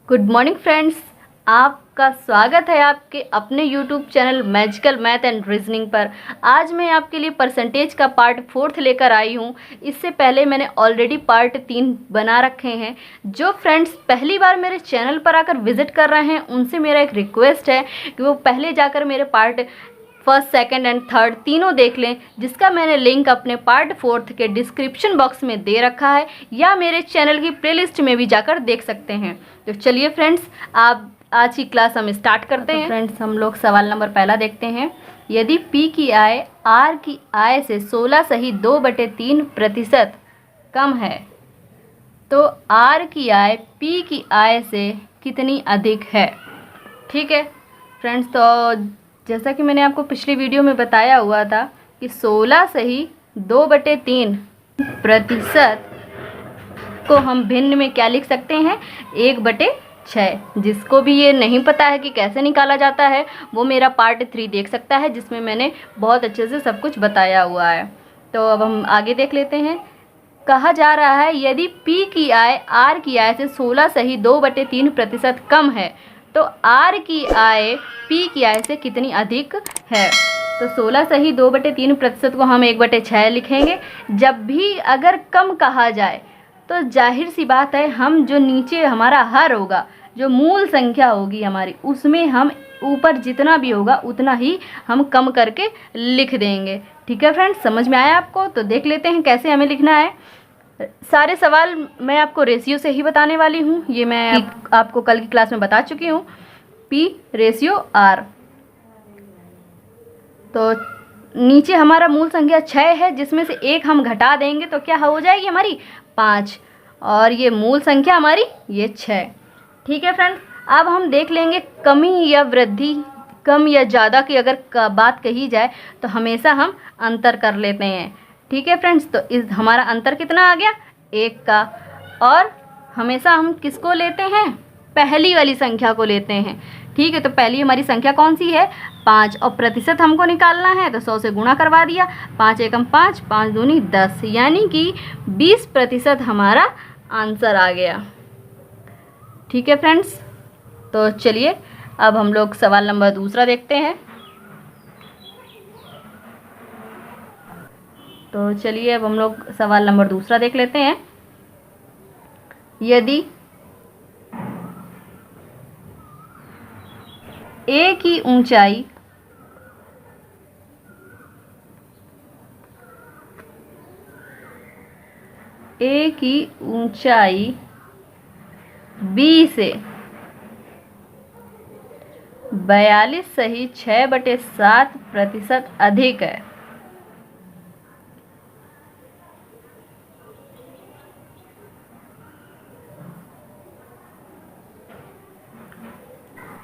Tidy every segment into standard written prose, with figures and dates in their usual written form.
Good morning friends, आपका स्वागत है आपके अपने YouTube channel magical math and reasoning पर। आज मैं आपके लिए परसेंटेज का पार्ट 4 लेकर आई हूँ। इससे पहले मैंने ऑलरेडी पार्ट 3 बना रखे हैं। जो फ्रेंड्स पहली बार मेरे चैनल पर आकर विजिट कर रहे हैं उनसे मेरा एक रिक्वेस्ट है कि वो पहले जाकर मेरे part first, second and third तीनों देख लें, जिसका मैंने लिंक अपने पार्ट 4 के डिस्क्रिप्शन बॉक्स में दे रखा है या मेरे चैनल की प्लेलिस्ट में भी जाकर देख सकते हैं। तो चलिए फ्रेंड्स, आप आज की क्लास हम स्टार्ट करते हैं। फ्रेंड्स, हम लोग सवाल नंबर पहला देखते हैं। यदि P की आय R की आय से 16 सही 2/3% कम है तो R की आय P की आय से कितनी अधिक है। ठीक है फ्रेंड्स, तो जैसा कि मैंने आपको पिछली वीडियो में बताया हुआ था कि 16 सही 2/3% को हम भिन्न में क्या लिख सकते हैं, 1/6। जिसको भी ये नहीं पता है कि कैसे निकाला जाता है वो मेरा पार्ट 3 देख सकता है, जिसमें मैंने बहुत अच्छे से सब कुछ बताया हुआ है। तो अब हम आगे देख लेते हैं। कहा जा रहा है यदि P की आय R की आय से 16 सही 2/3% कम है तो R की आय P की आय से कितनी अधिक है। तो 16 सही 2/3% को हम 1/6 लिखेंगे। जब भी अगर कम कहा जाए तो जाहिर सी बात है, हम जो नीचे हमारा हर होगा, जो मूल संख्या होगी हमारी, उसमें हम ऊपर जितना भी होगा उतना ही हम कम करके लिख देंगे। ठीक है फ्रेंड्स, समझ में आया आपको? तो देख लेते हैं कैसे हमें लिखना है। सारे सवाल मैं आपको रेशियो से ही बताने वाली हूँ। ये मैं आपको कल की क्लास में बता चुकी हूँ, P रेशियो R। तो नीचे हमारा मूल संख्या 6 है, जिसमें से 1 हम घटा देंगे तो क्या हो जाएगी हमारी 5, और ये मूल संख्या हमारी ये 6। ठीक है फ्रेंड्स, अब हम देख लेंगे कमी या वृद्धि, कम या ज़्यादा की अगर बात कही जाए तो हमेशा हम अंतर कर लेते हैं। ठीक है फ्रेंड्स, तो इस हमारा अंतर कितना आ गया, 1 का। और हमेशा हम किसको लेते हैं, पहली वाली संख्या को लेते हैं। ठीक है, तो पहली हमारी संख्या कौन सी है, 5, और प्रतिशत हमको निकालना है तो 100 से गुणा करवा दिया। 5 एकम 5, 5 दूनी 10, यानी कि 20% हमारा आंसर आ गया। ठीक है फ्रेंड्स, तो चलिए अब हम लोग सवाल नंबर दूसरा देखते हैं। तो चलिए अब हम लोग सवाल नंबर दूसरा देख लेते हैं। यदि A की ऊंचाई B से 42 सही 6/7% अधिक है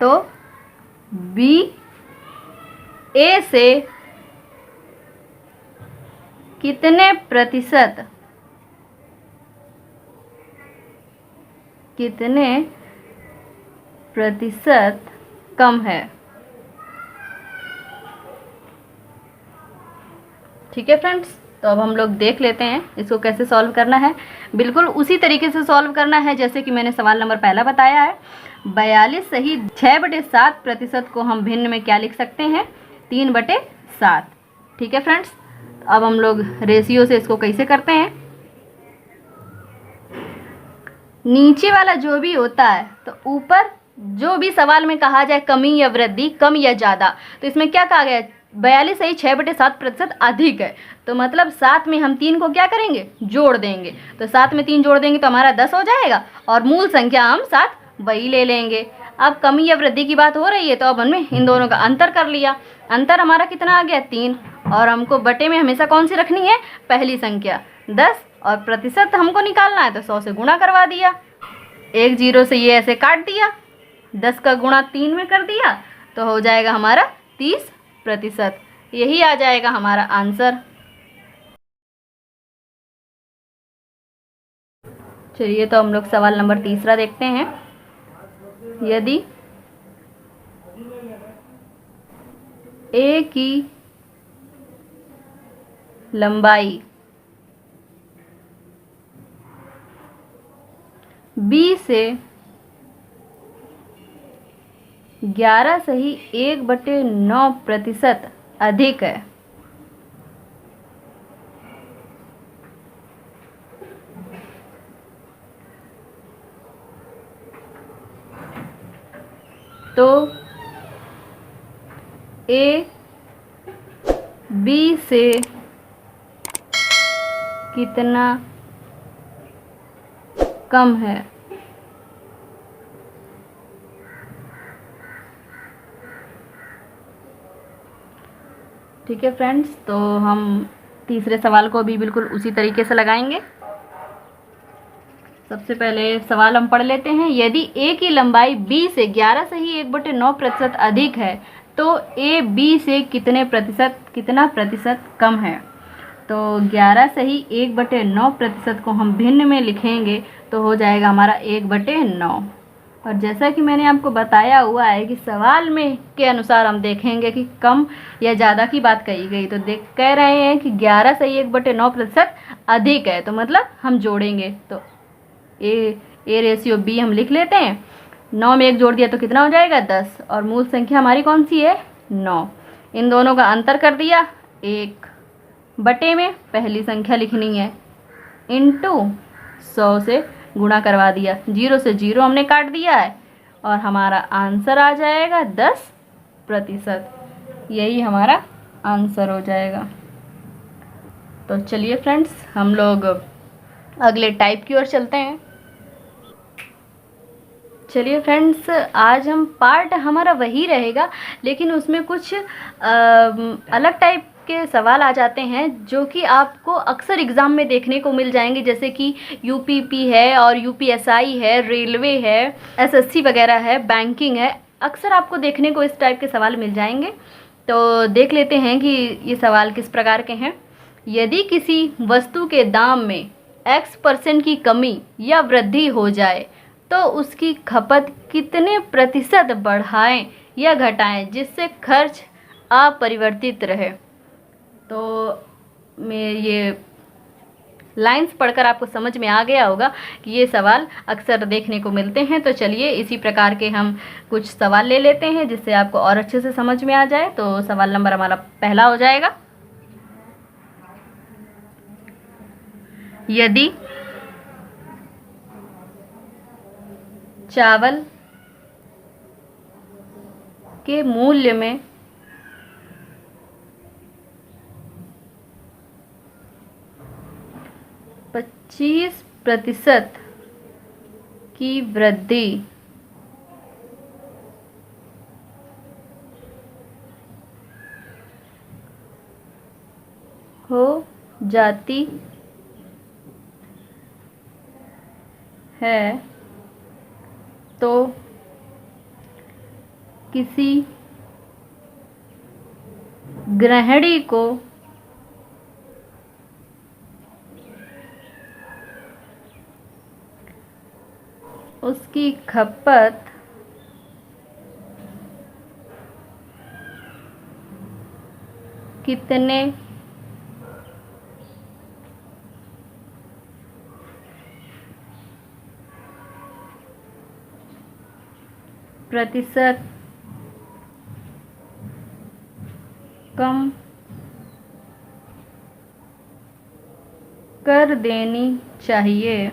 तो B A से कितने प्रतिशत कम है। ठीक है फ्रेंड्स, तो अब हम लोग देख लेते हैं इसको कैसे सॉल्व करना है। बिल्कुल उसी तरीके से सॉल्व करना है जैसे कि मैंने सवाल नंबर पहला बताया है। 42 सही 6/7% को हम भिन्न में क्या लिख सकते हैं, 3/7। ठीक है फ्रेंड्स, अब हम लोग रेशियो से इसको कैसे करते हैं। नीचे वाला जो भी होता है तो ऊपर जो भी सवाल में कहा जाए कमी या वृद्धि, कम या ज़्यादा, तो इसमें क्या कहा गया, 42 सही 6/7% अधिक है। तो मतलब साथ में हम 3 को क्या करेंगे, जोड़ देंगे। तो साथ में 3 जोड़ देंगे तो हमारा 10 हो जाएगा, और मूल संख्या हम साथ वही ले लेंगे। अब कमी या वृद्धि की बात हो रही है तो अब हमने इन दोनों का अंतर कर लिया। अंतर हमारा कितना आ गया, 3, और हमको बटे में हमेशा कौन सी रखनी है, पहली संख्या 10, और प्रतिशत हमको निकालना है तो 100 से गुणा करवा दिया। 1 0 से ये ऐसे काट दिया, 10 का गुणा 3 में कर दिया तो हो जाएगा हमारा 30%। यही आ जाएगा हमारा आंसर। चलिए तो हम लोग सवाल नंबर तीसरा देखते हैं। यदि A की लंबाई B से 11 सही 1/9% अधिक है। तो ए बी से कितना कम है? ठीक है फ्रेंड्स, तो हम तीसरे सवाल को भी बिल्कुल उसी तरीके से लगाएंगे। सबसे पहले सवाल हम पढ़ लेते हैं। यदि ए की लंबाई बी से 11 सही 1/9% अधिक है तो ए बी से कितना प्रतिशत कम है? तो 11 सही 1/9% को हम भिन्न में लिखेंगे तो हो जाएगा हमारा 1/9। और जैसा कि मैंने आपको बताया हुआ है कि सवाल में के अनुसार हम देखेंगे कि कम या ज़्यादा की बात कही गई, तो कह रहे हैं कि 11 सही 1/9% अधिक है, तो मतलब हम जोड़ेंगे। तो ए रेशियो बी हम लिख लेते हैं। 9 में 1 जोड़ दिया तो कितना हो जाएगा? 10। और मूल संख्या हमारी कौन सी है? 9। इन दोनों का अंतर कर दिया, 1 बटे में पहली संख्या लिखनी है इंटू 100 से गुणा करवा दिया, 0 से 0 हमने काट दिया है और हमारा आंसर आ जाएगा 10%। यही हमारा आंसर हो जाएगा। तो चलिए फ्रेंड्स, हम लोग अगले टाइप की ओर चलते हैं। चलिए फ्रेंड्स, आज हम पार्ट हमारा वही रहेगा, लेकिन उसमें कुछ अलग टाइप के सवाल आ जाते हैं जो कि आपको अक्सर एग्ज़ाम में देखने को मिल जाएंगे, जैसे कि यूपीपी है और यूपीएसआई है, रेलवे है, एसएससी वगैरह है, बैंकिंग है। अक्सर आपको देखने को इस टाइप के सवाल मिल जाएंगे। तो देख लेते हैं कि ये सवाल किस प्रकार के हैं। यदि किसी वस्तु के दाम में X% की कमी या वृद्धि हो जाए तो उसकी खपत कितने प्रतिशत बढ़ाएं या घटाएं जिससे खर्च अपरिवर्तित रहे? तो मैं ये लाइंस पढ़कर आपको समझ में आ गया होगा कि ये सवाल अक्सर देखने को मिलते हैं। तो चलिए इसी प्रकार के हम कुछ सवाल ले लेते हैं जिससे आपको और अच्छे से समझ में आ जाए। तो सवाल नंबर हमारा पहला हो जाएगा। यदि चावल के मूल्य में 25% की वृद्धि हो जाती है तो किसी गृहिणी को उसकी खपत कितने प्रतिशत कम कर देनी चाहिए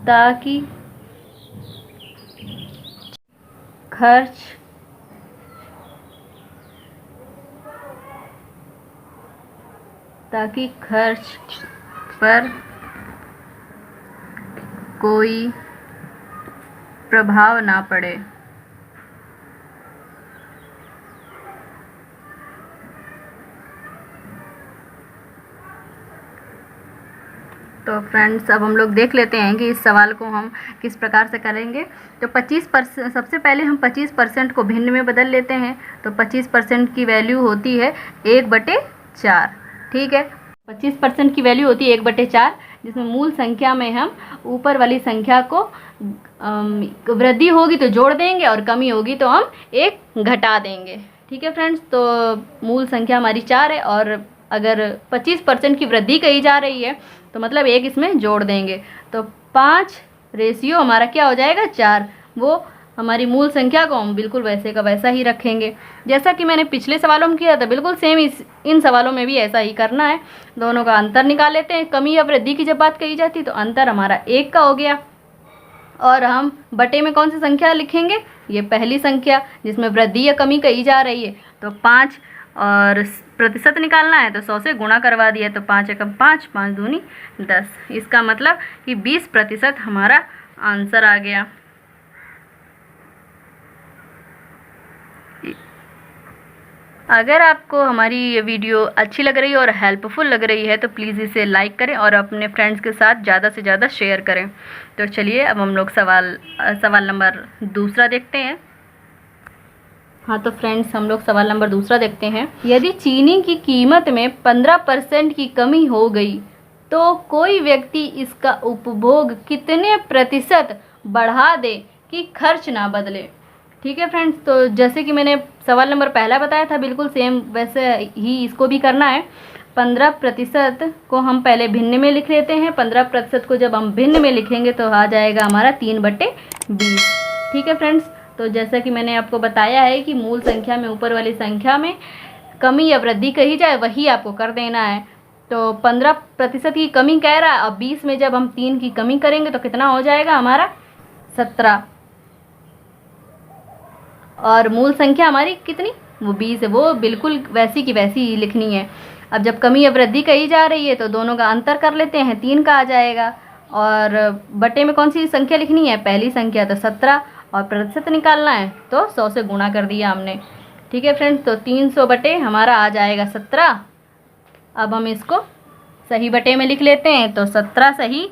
ताकि खर्च पर कोई प्रभाव ना पड़े। तो फ्रेंड्स, अब हम लोग देख लेते हैं कि इस सवाल को हम किस प्रकार से करेंगे। तो 25%, सबसे पहले हम 25% को भिन्न में बदल लेते हैं। तो 25% की वैल्यू होती है 1/4। ठीक है, 25% की वैल्यू होती है 1/4, जिसमें मूल संख्या में हम ऊपर वाली संख्या को वृद्धि होगी तो जोड़ देंगे और कमी होगी तो हम 1 घटा देंगे। ठीक है फ्रेंड्स, तो मूल संख्या हमारी 4 है और अगर 25% की वृद्धि कही जा रही है तो मतलब 1 इसमें जोड़ देंगे। तो 5 रेशियो हमारा क्या हो जाएगा 4। वो हमारी मूल संख्या को हम बिल्कुल वैसे का वैसा ही रखेंगे जैसा कि मैंने पिछले सवालों में किया था, बिल्कुल सेम इन सवालों में भी ऐसा ही करना है। दोनों का अंतर निकाल लेते हैं। कमी या वृद्धि की जब बात कही जाती है तो अंतर हमारा 1 का हो गया, और हम बटे में कौन सी संख्या लिखेंगे, ये पहली संख्या जिसमें वृद्धि या कमी कही जा रही है। तो 5 और प्रतिशत निकालना है तो 100 से गुणा करवा दिया, तो 5 एकम 5, 5 दूनी 10। इसका मतलब कि 20% हमारा आंसर आ गया। अगर आपको हमारी ये वीडियो अच्छी लग रही है और हेल्पफुल लग रही है तो प्लीज़ इसे लाइक करें और अपने फ्रेंड्स के साथ ज़्यादा से ज़्यादा शेयर करें। तो चलिए अब हम लोग सवाल नंबर दूसरा देखते हैं। हाँ तो फ्रेंड्स, हम लोग सवाल नंबर दूसरा देखते हैं। यदि चीनी की कीमत में 15% की कमी हो गई तो कोई व्यक्ति इसका उपभोग कितने प्रतिशत बढ़ा दे कि खर्च ना बदले। ठीक है फ्रेंड्स, तो जैसे कि मैंने सवाल नंबर पहला बताया था, बिल्कुल सेम वैसे ही इसको भी करना है। 15% को हम पहले भिन्न में लिख लेते हैं। 15% को जब हम भिन्न में लिखेंगे तो आ जाएगा हमारा 3/20। ठीक है फ्रेंड्स, तो जैसा कि मैंने आपको बताया है कि मूल संख्या में ऊपर वाली संख्या में कमी या वृद्धि कही जाए वही आपको कर देना है। तो 15% की कमी कह रहा है, अब 20 में जब हम 3 की कमी करेंगे तो कितना हो जाएगा हमारा 17, और मूल संख्या हमारी कितनी, वो 20 है। वो बिल्कुल वैसी की वैसी ही लिखनी है। अब जब कमी या वृद्धि कही जा रही है तो दोनों का अंतर कर लेते हैं, 3 का आ जाएगा, और बटे में कौन सी संख्या लिखनी है, पहली संख्या, तो 17, और प्रतिशत निकालना है तो 100 से गुणा कर दिया हमने। ठीक है फ्रेंड्स, तो 300 बटे हमारा आ जाएगा 17। अब हम इसको सही बटे में लिख लेते हैं, तो 17 सही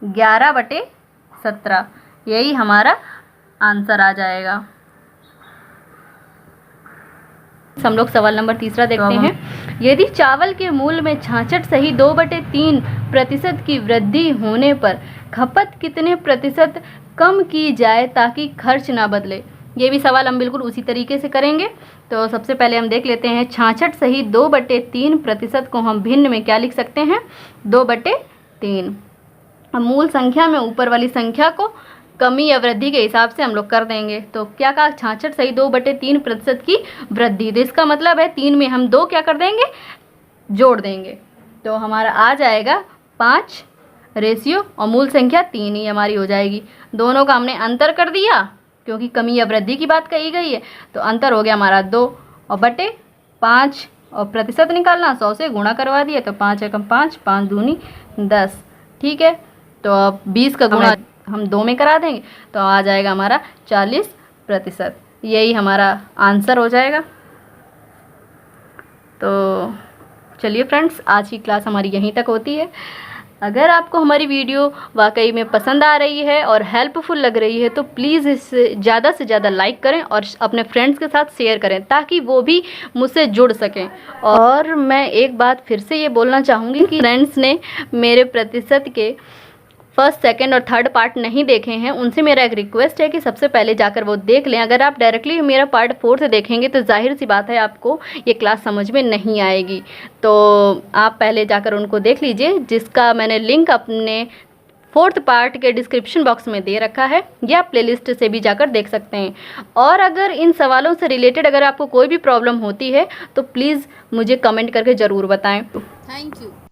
11/17, यही हमारा आंसर आ जाएगा। हम लोग सवाल नंबर तीसरा देखते हैं। यदि चावल के मूल्य में 66 सही 2/3% की वृद्धि होने पर खपत कितने प्रतिशत कम की जाए ताकि खर्च ना बदले। ये भी सवाल हम बिल्कुल उसी तरीके से करेंगे। तो सबसे पहले हम देख लेते हैं 66 सही 2/3% को हम भिन्न में क्या लिख सकते हैं, 2/3। मूल संख्या में ऊपर वाली संख्या को कमी या वृद्धि के हिसाब से हम लोग कर देंगे। तो क्या कहा, 66 सही 2/3% की वृद्धि, तो इसका मतलब है 3 में हम 2 क्या कर देंगे, जोड़ देंगे। तो हमारा आ जाएगा 5 रेशियो, और मूल संख्या 3 ही हमारी हो जाएगी। दोनों का हमने अंतर कर दिया क्योंकि कमी या वृद्धि की बात कही गई है, तो अंतर हो गया हमारा 2, और बटे 5, और प्रतिशत निकालना 100 से गुणा करवा दिया, तो 5 एकम 5, 5 दूनी 10। ठीक है, तो अब 20 का गुणा हम 2 में करा देंगे तो आ जाएगा हमारा 40%, यही हमारा आंसर हो जाएगा। तो चलिए फ्रेंड्स, आज की क्लास हमारी यहीं तक होती है। अगर आपको हमारी वीडियो वाकई में पसंद आ रही है और हेल्पफुल लग रही है तो प्लीज़ इसे ज़्यादा से ज़्यादा लाइक करें और अपने फ्रेंड्स के साथ शेयर करें ताकि वो भी मुझसे जुड़ सकें। और मैं एक बात फिर से ये बोलना चाहूँगी कि फ्रेंड्स ने मेरे प्रतिशत के फर्स्ट, सेकंड और थर्ड पार्ट नहीं देखे हैं, उनसे मेरा एक रिक्वेस्ट है कि सबसे पहले जाकर वो देख लें। अगर आप डायरेक्टली मेरा पार्ट 4 से देखेंगे तो जाहिर सी बात है आपको ये क्लास समझ में नहीं आएगी। तो आप पहले जाकर उनको देख लीजिए, जिसका मैंने लिंक अपने 4th पार्ट के डिस्क्रिप्शन बॉक्स में दे रखा है, या आप प्लेलिस्ट से भी जाकर देख सकते हैं। और अगर इन सवालों से रिलेटेड अगर आपको कोई भी प्रॉब्लम होती है तो प्लीज़ मुझे कमेंट करके ज़रूर बताएँ। Thank you.